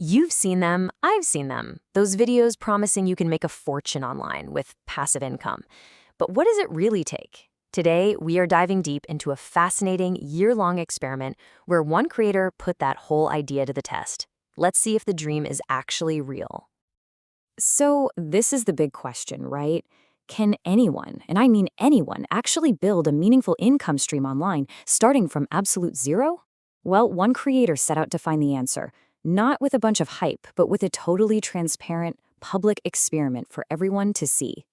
You've seen them, I've seen them. Those videos promising you can make a fortune online with passive income. But what does it really take? Today, we are diving deep into a fascinating year-long experiment where one creator put that whole idea to the test. Let's see if the dream is actually real. So, this is the big question, right? Can anyone, and I mean anyone, actually build a meaningful income stream online starting from absolute zero? Well, one creator set out to find the answer, not with a bunch of hype, but with a totally transparent, public experiment for everyone to see.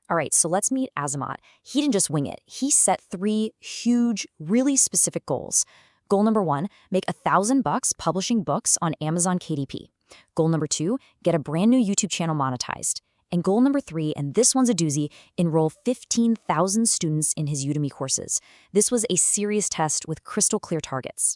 All right, so let's meet Azamat. He didn't just wing it. He set 3 huge, really specific goals. Goal number 1, make $1,000 publishing books on Amazon KDP. Goal number 2, get a brand new YouTube channel monetized. And goal number 3, and this one's a doozy, enroll 15,000 students in his Udemy courses. This was a serious test with crystal clear targets.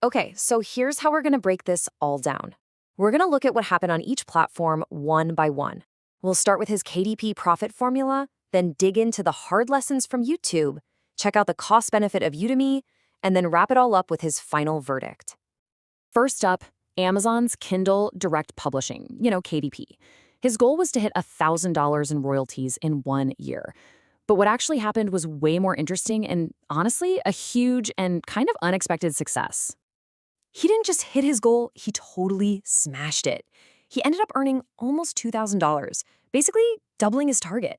Okay, so here's how we're going to break this all down. We're going to look at what happened on each platform one by one. We'll start with his KDP profit formula, then dig into the hard lessons from YouTube, check out the cost-benefit of Udemy, and then wrap it all up with his final verdict. First up, Amazon's Kindle Direct Publishing, KDP. His goal was to hit $1,000 in royalties in 1 year. But what actually happened was way more interesting and, honestly, a huge and kind of unexpected success. He didn't just hit his goal, he totally smashed it. He ended up earning almost $2,000, basically doubling his target.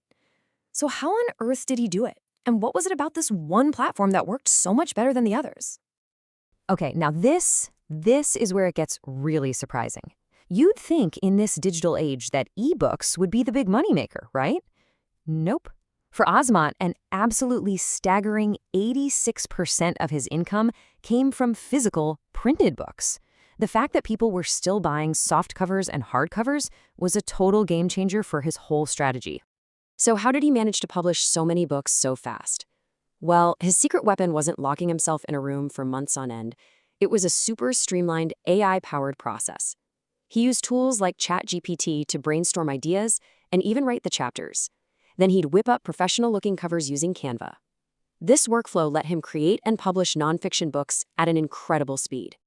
So how on earth did he do it? And what was it about this one platform that worked so much better than the others? Okay, now this is where it gets really surprising. You'd think in this digital age that ebooks would be the big moneymaker, right? Nope. For Azamat, an absolutely staggering 86% of his income came from physical, printed books. The fact that people were still buying soft covers and hardcovers was a total game changer for his whole strategy. So how did he manage to publish so many books so fast? Well, his secret weapon wasn't locking himself in a room for months on end. It was a super streamlined AI-powered process. He used tools like ChatGPT to brainstorm ideas and even write the chapters. Then he'd whip up professional-looking covers using Canva. This workflow let him create and publish nonfiction books at an incredible speed.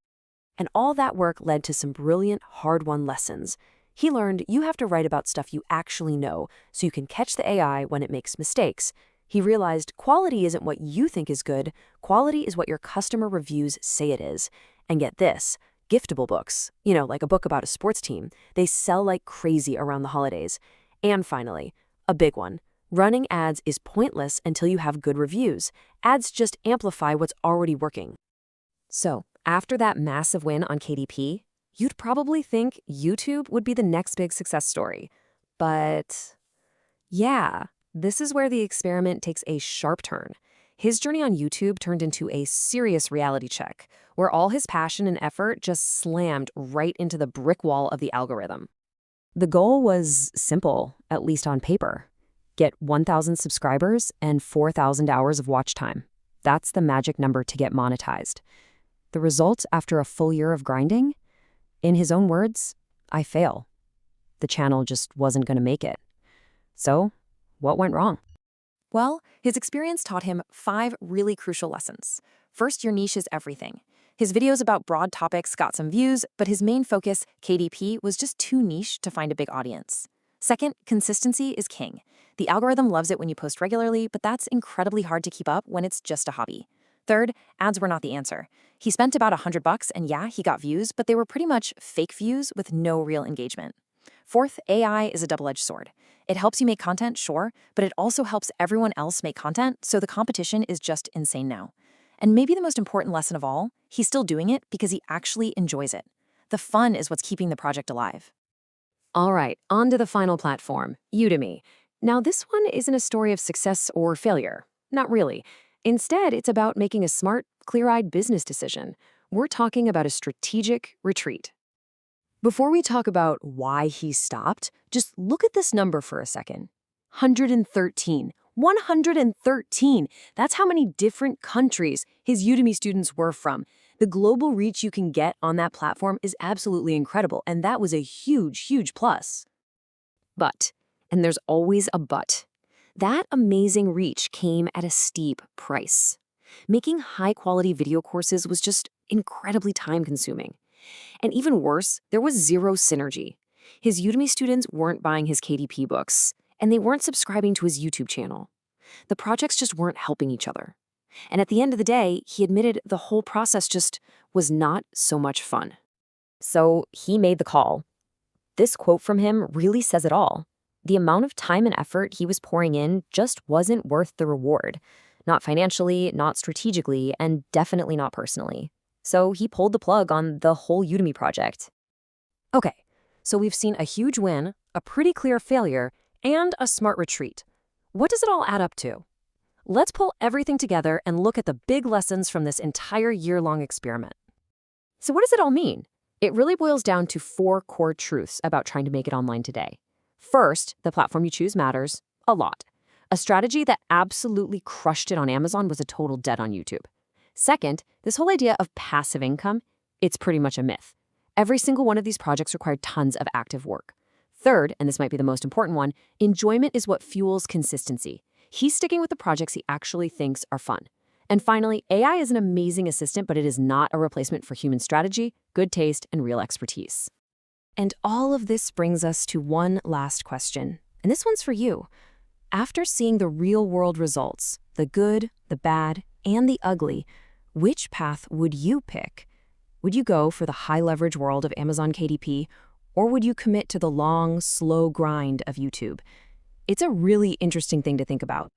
And all that work led to some brilliant, hard-won lessons. He learned you have to write about stuff you actually know so you can catch the AI when it makes mistakes. He realized quality isn't what you think is good, quality is what your customer reviews say it is. And get this, giftable books, like a book about a sports team, they sell like crazy around the holidays. And finally, a big one, running ads is pointless until you have good reviews. Ads just amplify what's already working. So, after that massive win on KDP, you'd probably think YouTube would be the next big success story. But yeah, this is where the experiment takes a sharp turn. His journey on YouTube turned into a serious reality check, where all his passion and effort just slammed right into the brick wall of the algorithm. The goal was simple, at least on paper. Get 1,000 subscribers and 4,000 hours of watch time. That's the magic number to get monetized. The result after a full year of grinding? In his own words, I fail. The channel just wasn't going to make it. So, what went wrong? Well, his experience taught him 5 really crucial lessons. First, your niche is everything. His videos about broad topics got some views, but his main focus, KDP, was just too niche to find a big audience. Second, consistency is king. The algorithm loves it when you post regularly, but that's incredibly hard to keep up when it's just a hobby. Third, ads were not the answer. He spent about $100 and yeah, he got views, but they were pretty much fake views with no real engagement. Fourth, AI is a double-edged sword. It helps you make content, sure, but it also helps everyone else make content, so the competition is just insane now. And maybe the most important lesson of all, he's still doing it because he actually enjoys it. The fun is what's keeping the project alive. All right, on to the final platform, Udemy. Now, this one isn't a story of success or failure. Not really. Instead, it's about making a smart, clear-eyed business decision. We're talking about a strategic retreat. Before we talk about why he stopped, just look at this number for a second. 113. 113! That's how many different countries his Udemy students were from. The global reach you can get on that platform is absolutely incredible, and that was a huge, huge plus. But, and there's always a but, that amazing reach came at a steep price. Making high-quality video courses was just incredibly time-consuming. And even worse, there was zero synergy. His Udemy students weren't buying his KDP books, and they weren't subscribing to his YouTube channel. The projects just weren't helping each other. And at the end of the day, he admitted the whole process just was not so much fun. So he made the call. This quote from him really says it all. The amount of time and effort he was pouring in just wasn't worth the reward. Not financially, not strategically, and definitely not personally. So he pulled the plug on the whole Udemy project. Okay, so we've seen a huge win, a pretty clear failure, and a smart retreat. What does it all add up to? Let's pull everything together and look at the big lessons from this entire year-long experiment. So what does it all mean? It really boils down to 4 core truths about trying to make it online today. First, the platform you choose matters a lot. A strategy that absolutely crushed it on Amazon was a total dead on YouTube. Second, this whole idea of passive income, it's pretty much a myth. Every single one of these projects required tons of active work. Third, and this might be the most important one, enjoyment is what fuels consistency. He's sticking with the projects he actually thinks are fun. And finally, AI is an amazing assistant, but it is not a replacement for human strategy, good taste, and real expertise. And all of this brings us to one last question. And this one's for you. After seeing the real-world results, the good, the bad, and the ugly, which path would you pick? Would you go for the high-leverage world of Amazon KDP, or would you commit to the long, slow grind of YouTube? It's a really interesting thing to think about.